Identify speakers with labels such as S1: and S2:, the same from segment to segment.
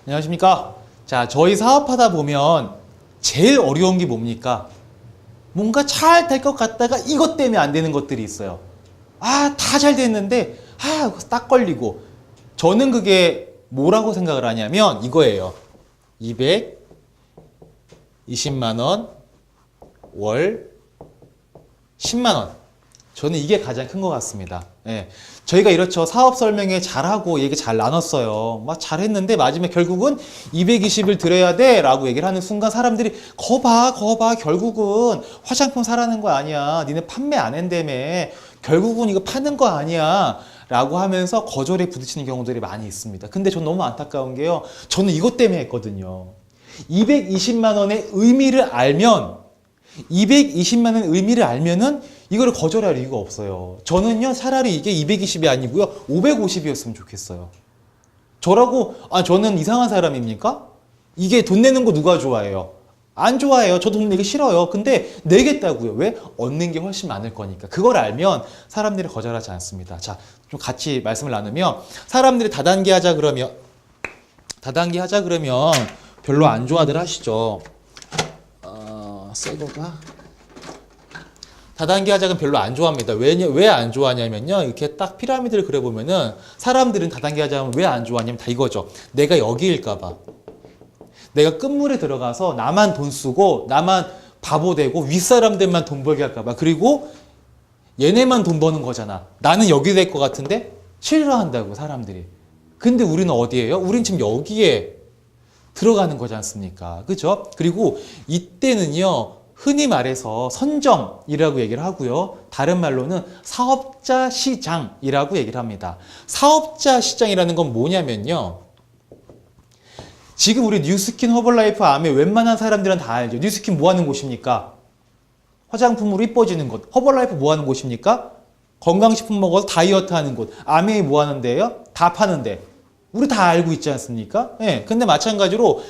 S1: 안녕하십니까. 자, 저희 사업하다 보면 제일 어려운 게 뭡니까? 뭔가 잘 될 것 같다가 이것 때문에 안 되는 것들이 있어요. 다 잘 됐는데, 딱 걸리고. 저는 그게 뭐라고 생각을 하냐면 이거예요. 220만 원, 월 10만 원. 저는 이게 가장 큰 것 같습니다. 예. 저희가 이렇죠. 사업 설명회 잘하고 얘기 잘 나눴어요. 막 잘했는데 마지막에 결국은 220을 드려야 돼 라고 얘기를 하는 순간 사람들이 거 봐 결국은 화장품 사라는 거 아니야. 니네 판매 안 한다며. 결국은 이거 파는 거 아니야 라고 하면서 거절에 부딪히는 경우들이 많이 있습니다. 근데 전 너무 안타까운 게요. 저는 이것 때문에 했거든요. 220만 원의 의미를 알면 220만 원 의미를 알면은 이거를 거절할 이유가 없어요. 저는요, 차라리 이게 220이 아니고요, 550이었으면 좋겠어요. 저는 이상한 사람입니까? 이게 돈 내는 거 누가 좋아해요? 안 좋아해요. 저도 돈 내기 싫어요. 근데 내겠다고요. 왜? 얻는 게 훨씬 많을 거니까. 그걸 알면 사람들이 거절하지 않습니다. 자, 좀 같이 말씀을 나누면 사람들이 다단계 하자 그러면 별로 안 좋아들 하시죠. 새 거가 다단계 하작은 별로 안 좋아합니다. 왜 안 좋아하냐면요. 이렇게 딱 피라미드를 그려보면은 사람들은 다단계 하작은 왜 안 좋아하냐면 다 이거죠. 내가 여기일까봐. 내가 끝물에 들어가서 나만 돈 쓰고 나만 바보 되고 윗사람들만 돈 벌게 할까봐. 그리고 얘네만 돈 버는 거잖아. 나는 여기 될 것 같은데 싫어한다고 사람들이. 근데 우리는 어디예요? 우린 지금 여기에 들어가는 거지 않습니까? 그죠? 그리고 이때는요, 흔히 말해서 선정이라고 얘기를 하고요. 다른 말로는 사업자 시장이라고 얘기를 합니다. 사업자 시장이라는 건 뭐냐면요. 지금 우리 뉴스킨, 허벌라이프, 아메 웬만한 사람들은 다 알죠. 뉴스킨 뭐 하는 곳입니까? 화장품으로 이뻐지는 곳. 허벌라이프 뭐 하는 곳입니까? 건강식품 먹어서 다이어트 하는 곳. 아메이 뭐 하는데요? 다 파는데. 우리 다 알고 있지 않습니까? 예. 근데 마찬가지로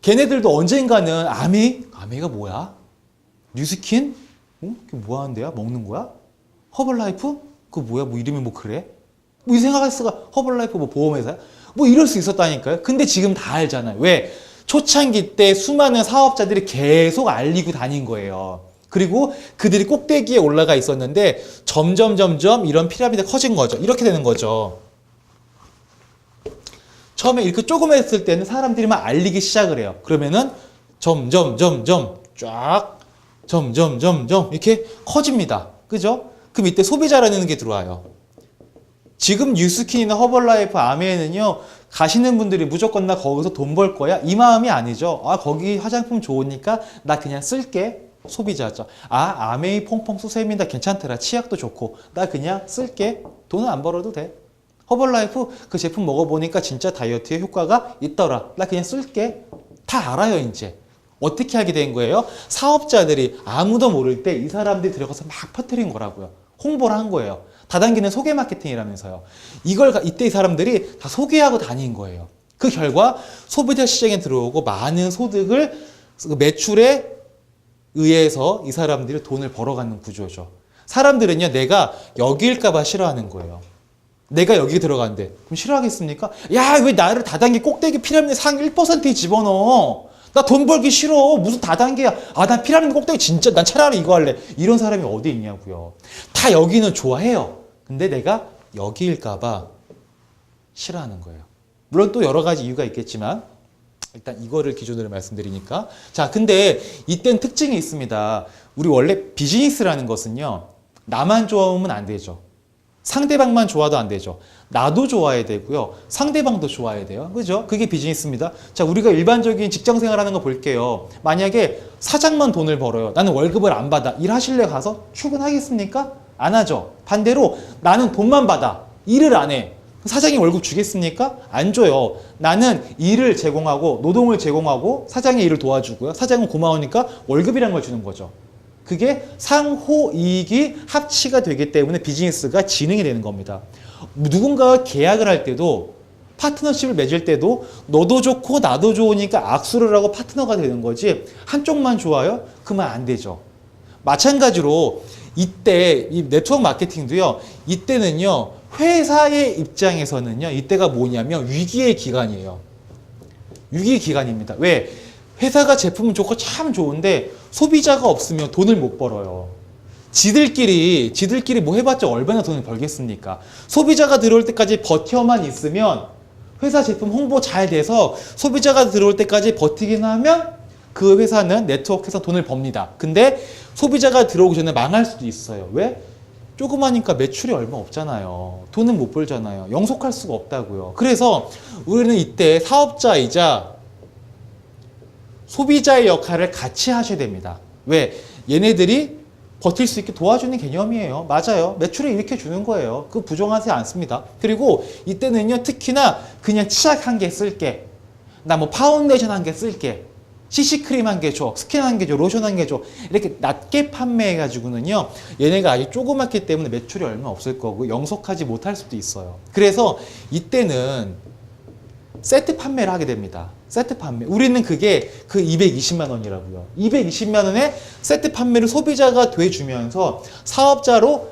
S1: 걔네들도 언젠가는 아메이가 뭐야? 뉴스킨? 그게 뭐 하는데요? 먹는 거야? 허벌라이프? 그거 뭐야? 뭐 이름이 뭐 그래? 뭐 이 생각할 수가 허벌라이프 뭐 보험회사야? 뭐 이럴 수 있었다니까요. 근데 지금 다 알잖아요. 왜? 초창기 때 수많은 사업자들이 계속 알리고 다닌 거예요. 그리고 그들이 꼭대기에 올라가 있었는데 점점 이런 피라미드가 커진 거죠. 이렇게 되는 거죠. 처음에 이렇게 조그맣을 때는 사람들이 막 알리기 시작을 해요. 그러면은 점점 이렇게 커집니다. 그죠? 그럼 이때 소비자라는 게 들어와요. 지금 뉴스킨이나 허벌라이프, 아메에는요, 가시는 분들이 무조건 나 거기서 돈 벌 거야? 이 마음이 아니죠. 거기 화장품 좋으니까 나 그냥 쓸게. 소비자죠. 아메이 퐁퐁 수세미다 괜찮더라. 치약도 좋고 나 그냥 쓸게. 돈은 안 벌어도 돼. 허벌라이프 그 제품 먹어보니까 진짜 다이어트에 효과가 있더라. 나 그냥 쓸게. 다 알아요, 이제. 어떻게 하게 된 거예요? 사업자들이 아무도 모를 때 이 사람들이 들어가서 막 퍼뜨린 거라고요. 홍보를 한 거예요. 다단계는 소개 마케팅이라면서요. 이때 이 사람들이 다 소개하고 다닌 거예요. 그 결과 소비자 시장에 들어오고 많은 소득을 매출에 의해서 이 사람들이 돈을 벌어가는 구조죠. 사람들은요, 내가 여기일까봐 싫어하는 거예요. 내가 여기 들어간대. 그럼 싫어하겠습니까? 야, 왜 나를 다단계 꼭대기 피라미드 상위 1%에 집어넣어? 나 돈 벌기 싫어. 무슨 다단계야. 난 피라미드 꼭대기 진짜 난 차라리 이거 할래. 이런 사람이 어디 있냐고요. 다 여기는 좋아해요. 근데 내가 여기일까봐 싫어하는 거예요. 물론 또 여러 가지 이유가 있겠지만 일단 이거를 기준으로 말씀드리니까. 자, 근데 이때는 특징이 있습니다. 우리 원래 비즈니스라는 것은요, 나만 좋아하면 안 되죠. 상대방만 좋아도 안 되죠. 나도 좋아야 되고요. 상대방도 좋아야 돼요. 그죠? 그게 비즈니스입니다. 자, 우리가 일반적인 직장 생활하는 거 볼게요. 만약에 사장만 돈을 벌어요. 나는 월급을 안 받아. 일하실래 가서 출근하겠습니까? 안 하죠. 반대로 나는 돈만 받아. 일을 안 해. 사장이 월급 주겠습니까? 안 줘요. 나는 일을 제공하고 노동을 제공하고 사장의 일을 도와주고요. 사장은 고마우니까 월급이란 걸 주는 거죠. 그게 상호 이익이 합치가 되기 때문에 비즈니스가 진행이 되는 겁니다. 누군가와 계약을 할 때도 파트너십을 맺을 때도 너도 좋고 나도 좋으니까 악수를 하고 파트너가 되는 거지 한쪽만 좋아요? 그러면 안 되죠. 마찬가지로 이때 이 네트워크 마케팅도요. 이때는요. 회사의 입장에서는요. 이때가 뭐냐면 위기의 기간이에요. 유기기간입니다. 왜? 회사가 제품은 좋고 참 좋은데 소비자가 없으면 돈을 못 벌어요. 지들끼리 뭐 해봤자 얼마나 돈을 벌겠습니까? 소비자가 들어올 때까지 버텨만 있으면 회사 제품 홍보 잘 돼서 소비자가 들어올 때까지 버티기만 하면 그 회사는 네트워크에서 돈을 법니다. 근데 소비자가 들어오기 전에 망할 수도 있어요. 왜? 조그마니까 매출이 얼마 없잖아요. 돈은 못 벌잖아요. 영속할 수가 없다고요. 그래서 우리는 이때 사업자이자 소비자의 역할을 같이 하셔야 됩니다. 왜? 얘네들이 버틸 수 있게 도와주는 개념이에요. 맞아요. 매출을 일으켜 주는 거예요. 그거 부정하지 않습니다. 그리고 이때는요, 특히나 그냥 치약 한 개 쓸게. 나 뭐 파운데이션 한 개 쓸게. CC크림 한 개 줘. 스킨 한 개 줘. 로션 한 개 줘. 이렇게 낮게 판매해가지고는요, 얘네가 아직 조그맣기 때문에 매출이 얼마 없을 거고, 영속하지 못할 수도 있어요. 그래서 이때는 세트 판매를 하게 됩니다. 세트 판매. 우리는 그게 그 220만 원이라고요. 220만 원에 세트 판매를 소비자가 돼주면서 사업자로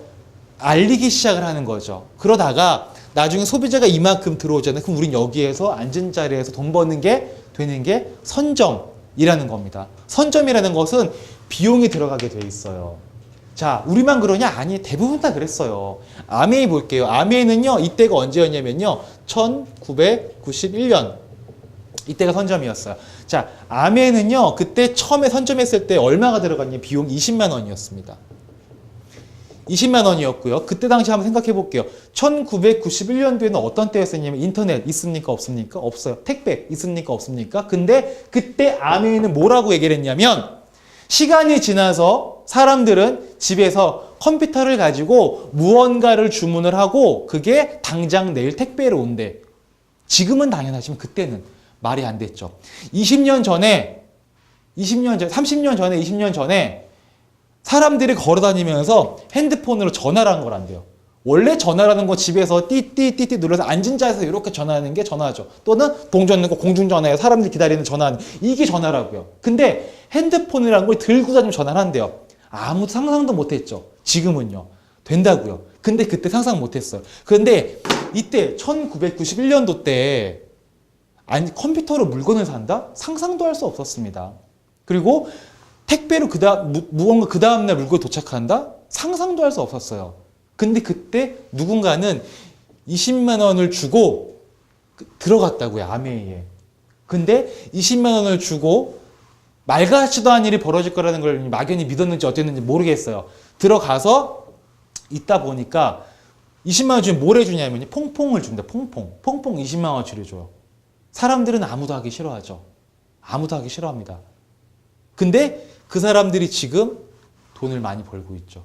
S1: 알리기 시작을 하는 거죠. 그러다가 나중에 소비자가 이만큼 들어오잖아요. 그럼 우린 여기에서 앉은 자리에서 돈 버는 게 되는 게 선점이라는 겁니다. 선점이라는 것은 비용이 들어가게 돼 있어요. 자, 우리만 그러냐? 아니, 대부분 다 그랬어요. 아메이 볼게요. 아메이는요, 이때가 언제였냐면요, 1991년. 이때가 선점이었어요. 자, 아메이는요, 그때 처음에 선점했을 때 얼마가 들어갔냐? 비용 20만 원이었습니다. 20만 원이었고요. 그때 당시 한번 생각해 볼게요. 1991년도에는 어떤 때였었냐면 인터넷 있습니까? 없습니까? 없어요. 택배 있습니까? 없습니까? 근데 그때 아메이는 뭐라고 얘기를 했냐면 시간이 지나서 사람들은 집에서 컴퓨터를 가지고 무언가를 주문을 하고 그게 당장 내일 택배로 온대. 지금은 당연하지만 그때는 말이 안 됐죠. 30년 전에, 20년 전에 사람들이 걸어다니면서 핸드폰으로 전화를 한 거란대요. 원래 전화라는 건 집에서 띠띠띠띠 눌러서 앉은 자에서 이렇게 전화하는 게 전화죠. 또는 동전 넣고 공중전화에 사람들이 기다리는 전화하는 이게 전화라고요. 근데 핸드폰이라는 걸 들고 다니면 전화를 한대요. 아무도 상상도 못했죠. 지금은요. 된다고요. 근데 그때 상상 못했어요. 그런데 이때 1991년도 때 아니 컴퓨터로 물건을 산다? 상상도 할 수 없었습니다. 그리고 택배로 무언가 그 다음날 물건이 도착한다? 상상도 할 수 없었어요. 근데 그때 누군가는 20만 원을 주고 들어갔다고요, 아메이에. 근데 20만 원을 주고 말 같지도 않은 일이 벌어질 거라는 걸 막연히 믿었는지 어땠는지 모르겠어요. 들어가서 있다 보니까 20만 원 주면 뭘 해주냐면 퐁퐁을 준다, 퐁퐁. 퐁퐁 20만 원치를 줘요. 사람들은 아무도 하기 싫어하죠. 아무도 하기 싫어합니다. 근데 그 사람들이 지금 돈을 많이 벌고 있죠.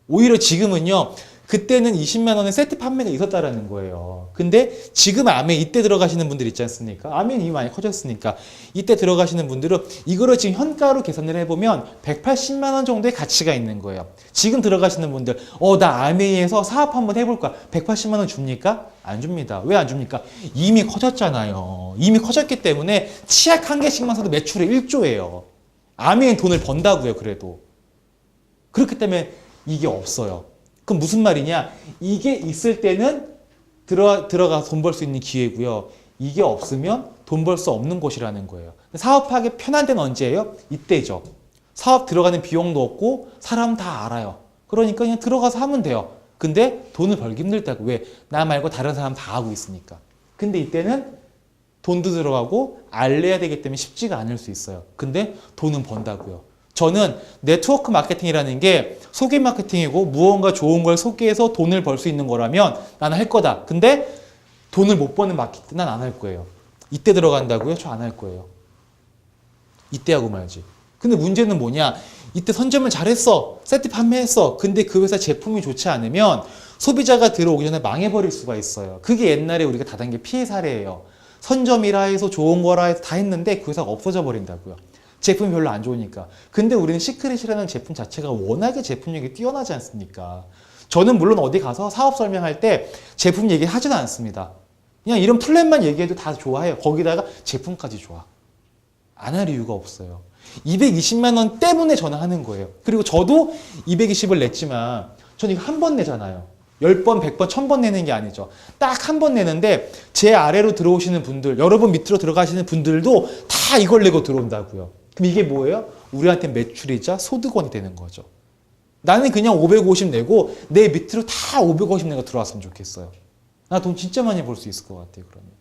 S1: 오히려 지금은요, 그때는 20만 원의 세트 판매가 있었다라는 거예요. 근데 지금 아메 이때 들어가시는 분들 있지 않습니까? 아메는 이미 많이 커졌으니까 이때 들어가시는 분들은 이거를 지금 현가로 계산을 해보면 180만 원 정도의 가치가 있는 거예요. 지금 들어가시는 분들 나 아메이에서 사업 한번 해볼 거야. 180만 원 줍니까? 안 줍니다. 왜 안 줍니까? 이미 커졌잖아요. 이미 커졌기 때문에 치약 한 개씩만 사도 매출이 1조예요. 아메이는 돈을 번다고요. 그래도. 그렇기 때문에 이게 없어요. 그럼 무슨 말이냐? 이게 있을 때는 들어가서 돈 벌 수 있는 기회고요. 이게 없으면 돈 벌 수 없는 곳이라는 거예요. 사업하기 편한 데는 언제예요? 이때죠. 사업 들어가는 비용도 없고 사람 다 알아요. 그러니까 그냥 들어가서 하면 돼요. 근데 돈을 벌기 힘들다고. 왜? 나 말고 다른 사람 다 하고 있으니까. 근데 이때는 돈도 들어가고 알려야 되기 때문에 쉽지가 않을 수 있어요. 근데 돈은 번다고요. 저는 네트워크 마케팅이라는 게 소개 마케팅이고 무언가 좋은 걸 소개해서 돈을 벌 수 있는 거라면 나는 할 거다. 근데 돈을 못 버는 마케팅 난 안 할 거예요. 이때 들어간다고요? 저 안 할 거예요. 이때 하고 말지. 근데 문제는 뭐냐? 이때 선점을 잘했어. 세트 판매했어. 근데 그 회사 제품이 좋지 않으면 소비자가 들어오기 전에 망해버릴 수가 있어요. 그게 옛날에 우리가 다단계 피해 사례예요. 선점이라 해서 좋은 거라 해서 다 했는데 그 회사가 없어져 버린다고요. 제품이 별로 안 좋으니까. 근데 우리는 시크릿이라는 제품 자체가 워낙에 제품력이 뛰어나지 않습니까? 저는 물론 어디 가서 사업 설명할 때 제품 얘기 하지도 않습니다. 그냥 이런 플랜만 얘기해도 다 좋아해요. 거기다가 제품까지 좋아. 안 할 이유가 없어요. 220만 원 때문에 전화하는 거예요. 그리고 저도 220을 냈지만 저는 이거 한 번 내잖아요. 10번, 100번, 1000번 내는 게 아니죠. 딱 한 번 내는데 제 아래로 들어오시는 분들, 여러분 밑으로 들어가시는 분들도 다 이걸 내고 들어온다고요. 그럼 이게 뭐예요? 우리한테 매출이자 소득원이 되는 거죠. 나는 그냥 550 내고 내 밑으로 다 550 내고 들어왔으면 좋겠어요. 나 돈 진짜 많이 벌 수 있을 것 같아요. 그러면.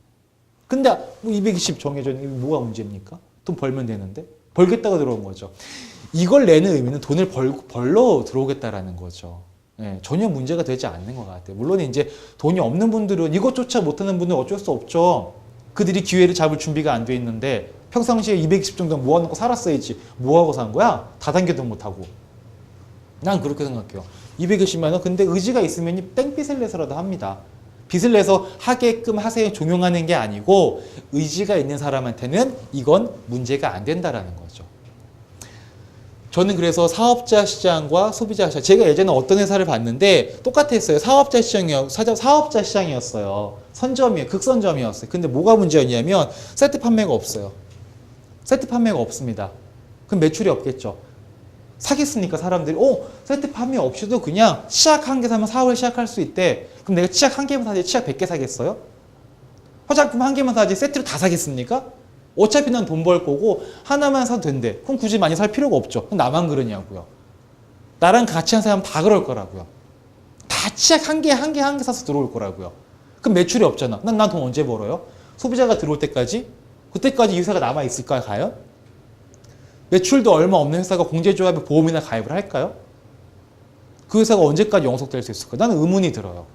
S1: 근데 뭐 220 정해져 있는 게 뭐가 문제입니까? 돈 벌면 되는데? 벌겠다고 들어온 거죠. 이걸 내는 의미는 돈을 벌러 들어오겠다라는 거죠. 네, 전혀 문제가 되지 않는 것 같아요. 물론 이제 돈이 없는 분들은 이것조차 못하는 분들은 어쩔 수 없죠. 그들이 기회를 잡을 준비가 안 돼 있는데 평상시에 220 정도 모아놓고 살았어야지. 뭐하고 산 거야? 다단계도 못하고. 난 그렇게 생각해요. 220만 원 근데 의지가 있으면 땡빚을 내서라도 합니다. 빚을 내서 하게끔 하세요 종용하는 게 아니고 의지가 있는 사람한테는 이건 문제가 안 된다라는 거죠. 저는 그래서 사업자 시장과 소비자 시장, 제가 예전에 어떤 회사를 봤는데 똑같았어요. 사업자 시장이었어요. 선점이에요. 극선점이었어요. 근데 뭐가 문제였냐면 세트 판매가 없어요. 세트 판매가 없습니다. 그럼 매출이 없겠죠. 사겠습니까? 사람들이 세트 판매 없이도 그냥 치약 한 개 사면 사업을 시작할 수 있대. 그럼 내가 치약 한 개만 사지 치약 100개 사겠어요? 화장품 한 개만 사지 세트로 다 사겠습니까? 어차피 난 돈 벌 거고 하나만 사도 된대. 그럼 굳이 많이 살 필요가 없죠. 그럼 나만 그러냐고요. 나랑 같이 한 사람 다 그럴 거라고요. 다 치약 한 개 사서 들어올 거라고요. 그럼 매출이 없잖아. 난 돈 언제 벌어요? 소비자가 들어올 때까지? 그때까지 이 회사가 남아있을까요? 과연? 매출도 얼마 없는 회사가 공제조합에 보험이나 가입을 할까요? 그 회사가 언제까지 영속될 수 있을까요? 나는 의문이 들어요.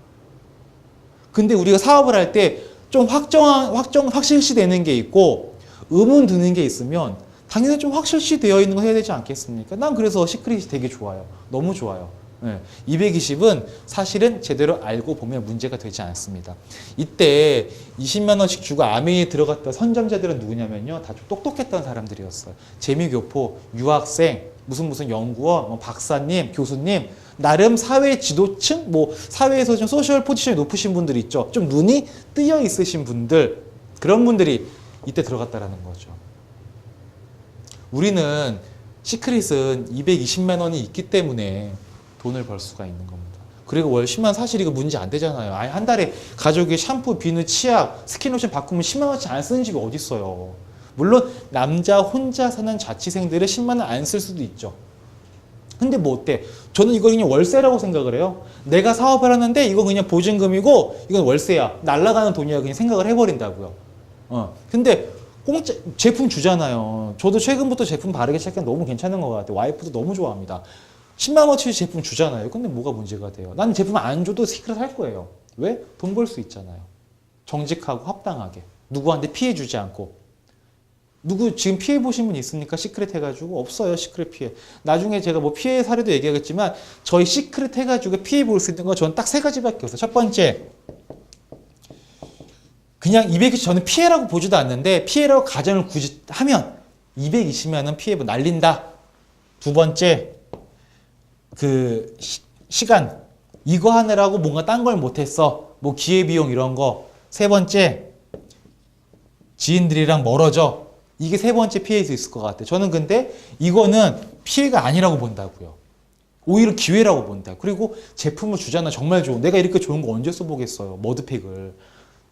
S1: 근데 우리가 사업을 할 때 좀 확실시 되는 게 있고 의문 드는 게 있으면 당연히 좀 확실시 되어 있는 거 해야 되지 않겠습니까? 난 그래서 시크릿이 되게 좋아요. 너무 좋아요. 네. 220은 사실은 제대로 알고 보면 문제가 되지 않습니다. 이때 20만 원씩 주고 아메이에 들어갔던 선점자들은 누구냐면요. 다 좀 똑똑했던 사람들이었어요. 재미교포, 유학생, 무슨 연구원, 뭐 박사님, 교수님, 나름 사회 지도층, 뭐 사회에서 좀 소셜 포지션이 높으신 분들 있죠. 좀 눈이 뜨여 있으신 분들, 그런 분들이 이때 들어갔다라는 거죠. 우리는 시크릿은 220만 원이 있기 때문에 돈을 벌 수가 있는 겁니다. 그리고 월 10만 원 사실 이거 문제 안 되잖아요. 아니, 한 달에 가족이 샴푸, 비누, 치약, 스킨로션 바꾸면 10만 원치 안 쓰는 집이 어디 있어요. 물론 남자 혼자 사는 자취생들은 10만 원 안 쓸 수도 있죠. 근데 뭐 어때? 저는 이걸 그냥 월세라고 생각을 해요. 내가 사업을 하는데 이거 그냥 보증금이고 이건 월세야. 날아가는 돈이야. 그냥 생각을 해버린다고요. 근데 공짜 제품 주잖아요. 저도 최근부터 제품 바르기 시작한 너무 괜찮은 것 같아요. 와이프도 너무 좋아합니다. 10만 원어치 제품 주잖아요. 근데 뭐가 문제가 돼요? 나는 제품 안 줘도 시크릿 할 거예요. 왜? 돈 벌 수 있잖아요. 정직하고 합당하게. 누구한테 피해 주지 않고. 누구 지금 피해 보신 분 있습니까? 시크릿 해가지고 없어요. 시크릿 피해. 나중에 제가 뭐 피해 사례도 얘기하겠지만 저희 시크릿 해가지고 피해 볼 수 있는 건 저는 딱 3가지밖에 없어요. 첫 번째, 그냥 220 저는 피해라고 보지도 않는데 피해라고 가정을 굳이 하면 220만 원 피해 날린다. 두 번째, 그 시간 이거 하느라고 뭔가 딴 걸 못했어. 뭐 기회비용 이런 거. 세 번째, 지인들이랑 멀어져. 이게 세 번째 피해일 수 있을 것 같아요. 저는 근데 이거는 피해가 아니라고 본다고요. 오히려 기회라고 본다. 그리고 제품을 주잖아. 정말 좋은. 내가 이렇게 좋은 거 언제 써보겠어요. 머드팩을.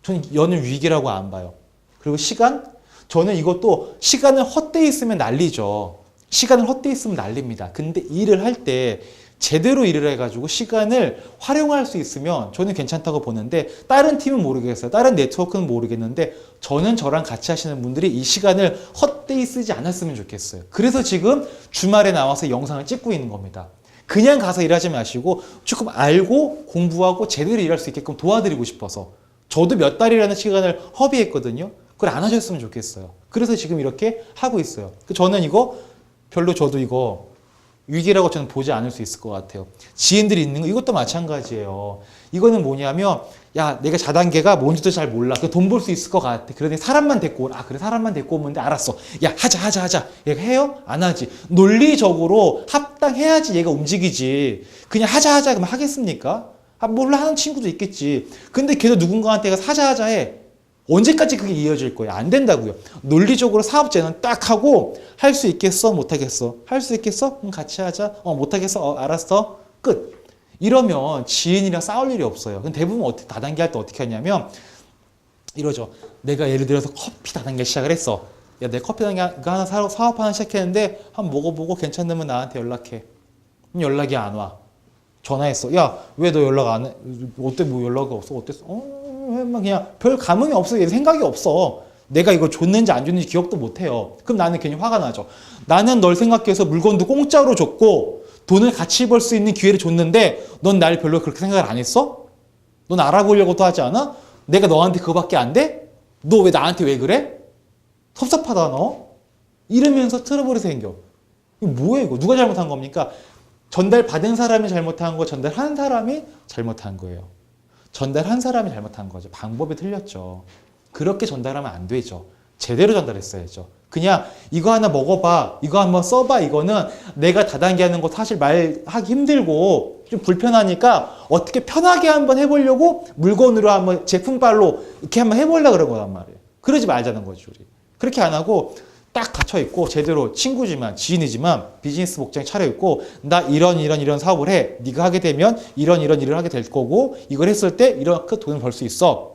S1: 저는 연은 위기라고 안 봐요. 그리고 시간? 저는 이것도 시간을 헛되이 쓰면 난리죠. 시간을 헛되이 쓰면 난립니다. 근데 일을 할 때 제대로 일을 해가지고 시간을 활용할 수 있으면 저는 괜찮다고 보는데 다른 팀은 모르겠어요. 다른 네트워크는 모르겠는데 저는 저랑 같이 하시는 분들이 이 시간을 헛되이 쓰지 않았으면 좋겠어요. 그래서 지금 주말에 나와서 영상을 찍고 있는 겁니다. 그냥 가서 일하지 마시고 조금 알고 공부하고 제대로 일할 수 있게끔 도와드리고 싶어서 저도 몇 달이라는 시간을 허비했거든요. 그걸 안 하셨으면 좋겠어요. 그래서 지금 이렇게 하고 있어요. 저는 이거 별로 저도 이거 위기라고 저는 보지 않을 수 있을 것 같아요. 지인들이 있는 거 이것도 마찬가지예요. 이거는 뭐냐면 야 내가 자단계가 뭔지도 잘 몰라. 돈 벌 수 있을 것 같아. 그러니 사람만 데리고 오라. 그래 사람만 데리고 오면 돼. 알았어. 야 하자. 얘가 해요? 안 하지. 논리적으로 합당해야지 얘가 움직이지. 그냥 하자 그러면 하겠습니까? 몰라 하는 친구도 있겠지. 근데 걔도 누군가한테 하자 해. 언제까지 그게 이어질 거야? 안 된다고요. 논리적으로 사업제는 딱 하고 할 수 있겠어? 못하겠어? 할 수 있겠어? 그럼 같이 하자. 못하겠어? 알았어. 끝. 이러면 지인이랑 싸울 일이 없어요. 근데 대부분 어떻게 다단계 할 때 어떻게 하냐면 이러죠. 내가 예를 들어서 커피 다단계 시작을 했어. 야, 내 커피 다단계 하나 사업 하나 시작했는데 한번 먹어보고 괜찮으면 나한테 연락해. 연락이 안 와. 전화했어. 야, 왜 너 연락 안 해? 어때? 뭐 연락이 없어? 어땠어? 그냥 별 감흥이 없어. 얘 생각이 없어. 내가 이거 줬는지 안 줬는지 기억도 못 해요. 그럼 나는 괜히 화가 나죠. 나는 널 생각해서 물건도 공짜로 줬고 돈을 같이 벌 수 있는 기회를 줬는데 넌 날 별로 그렇게 생각을 안 했어? 넌 알아보려고도 하지 않아? 내가 너한테 그거밖에 안 돼? 너 왜 나한테 왜 그래? 섭섭하다 너? 이러면서 트러블이 생겨. 이거 뭐예요 이거? 누가 잘못한 겁니까? 전달받은 사람이 잘못한 거, 전달한 사람이 잘못한 거예요. 전달한 사람이 잘못한 거죠. 방법이 틀렸죠. 그렇게 전달하면 안 되죠. 제대로 전달했어야죠. 그냥 이거 하나 먹어봐, 이거 한번 써봐, 이거는 내가 다단계 하는 거 사실 말하기 힘들고 좀 불편하니까 어떻게 편하게 한번 해보려고 물건으로 한번 제품발로 이렇게 한번 해보려고 그런 거란 말이에요. 그러지 말자는 거죠, 우리. 그렇게 안 하고 딱 갇혀있고 제대로 친구지만 지인이지만 비즈니스 목적이 차려있고 나 이런 사업을 해. 네가 하게 되면 이런 일을 하게 될 거고 이걸 했을 때 이렇게 돈을 벌 수 있어.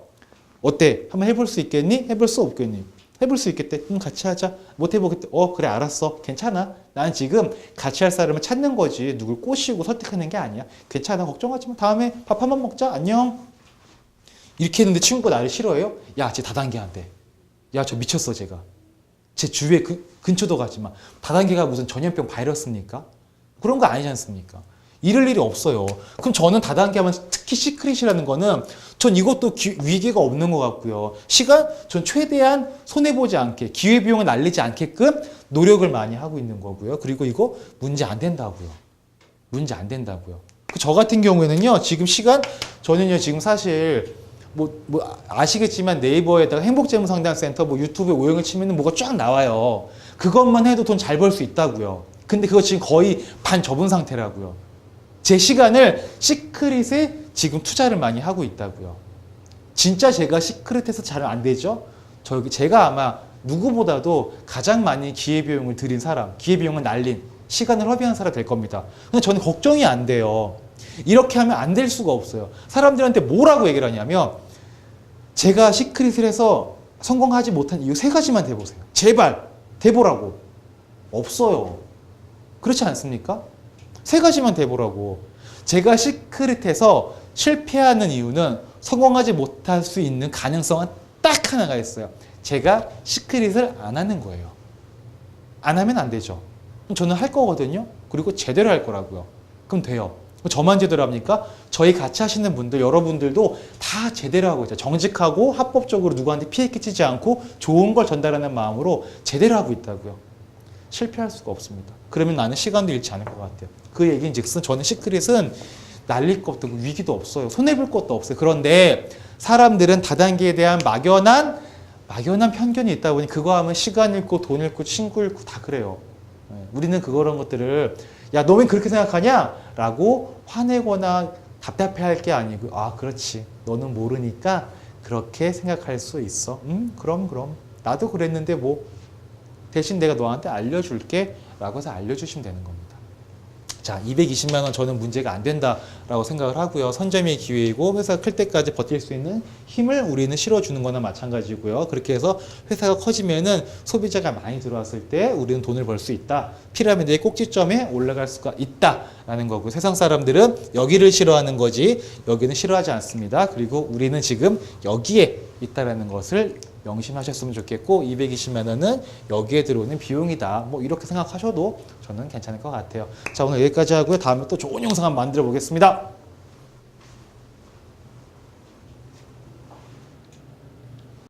S1: 어때? 한번 해볼 수 있겠니? 해볼 수 없겠니? 해볼 수 있겠대. 같이 하자. 못 해보겠대. 그래 알았어. 괜찮아. 나는 지금 같이 할 사람을 찾는 거지. 누굴 꼬시고 설득하는 게 아니야. 괜찮아. 걱정하지 마. 다음에 밥 한번 먹자. 안녕. 이렇게 했는데 친구가 나를 싫어해요? 야, 쟤 다단계 한대. 야, 저 미쳤어 제가. 제 주위에 근처도 가지 마. 다단계가 무슨 전염병 바이러스입니까? 그런 거 아니지 않습니까? 이럴 일이 없어요. 그럼 저는 다단계 하면 특히 시크릿이라는 거는 전 이것도 위기가 없는 것 같고요. 시간, 전 최대한 손해보지 않게 기회비용을 날리지 않게끔 노력을 많이 하고 있는 거고요. 그리고 이거 문제 안 된다고요. 문제 안 된다고요. 저 같은 경우에는요. 지금 시간, 저는요 지금 사실 뭐 아시겠지만 네이버에다가 행복재무상담센터 뭐 유튜브에 오형을 치면 뭐가 쫙 나와요. 그것만 해도 돈 잘 벌 수 있다고요. 근데 그거 지금 거의 반 접은 상태라고요. 제 시간을 시크릿에 지금 투자를 많이 하고 있다고요. 진짜 제가 시크릿해서 잘 안 되죠? 제가 아마 누구보다도 가장 많이 기회비용을 들인 사람, 기회비용을 날린, 시간을 허비한 사람 될 겁니다. 근데 저는 걱정이 안 돼요. 이렇게 하면 안 될 수가 없어요. 사람들한테 뭐라고 얘기를 하냐면 제가 시크릿을 해서 성공하지 못한 이유 3가지만 대보세요. 제발 대보라고. 없어요. 그렇지 않습니까? 3가지만 대보라고. 제가 시크릿해서 실패하는 이유는 성공하지 못할 수 있는 가능성은 딱 하나가 있어요. 제가 시크릿을 안 하는 거예요. 안 하면 안 되죠. 저는 할 거거든요. 그리고 제대로 할 거라고요. 그럼 돼요. 저만 제대로 합니까? 저희 같이 하시는 분들, 여러분들도 다 제대로 하고 있죠. 정직하고 합법적으로 누구한테 피해 끼치지 않고 좋은 걸 전달하는 마음으로 제대로 하고 있다고요. 실패할 수가 없습니다. 그러면 나는 시간도 잃지 않을 것 같아요. 그 얘기인 즉슨 저는 시크릿은 날릴 것도 위기도 없어요. 손해볼 것도 없어요. 그런데 사람들은 다단계에 대한 막연한 편견이 있다 보니 그거 하면 시간 잃고 돈 잃고 친구 잃고 다 그래요. 우리는 그런 것들을 야, 너 왜 그렇게 생각하냐? 라고 화내거나 답답해할 게 아니고 그렇지. 너는 모르니까 그렇게 생각할 수 있어. 그럼. 나도 그랬는데 뭐 대신 내가 너한테 알려줄게 라고 해서 알려주시면 되는 겁니다. 자, 220만 원 저는 문제가 안 된다라고 생각을 하고요. 선점의 기회이고 회사가 클 때까지 버틸 수 있는 힘을 우리는 실어주는 거나 마찬가지고요. 그렇게 해서 회사가 커지면은 소비자가 많이 들어왔을 때 우리는 돈을 벌 수 있다. 피라미드의 꼭지점에 올라갈 수가 있다라는 거고 세상 사람들은 여기를 싫어하는 거지 여기는 싫어하지 않습니다. 그리고 우리는 지금 여기에 있다라는 것을 명심하셨으면 좋겠고 220만 원은 여기에 들어오는 비용이다. 뭐 이렇게 생각하셔도 저는 괜찮을 것 같아요. 자, 오늘 여기까지 하고요. 다음에 또 좋은 영상 한번 만들어 보겠습니다.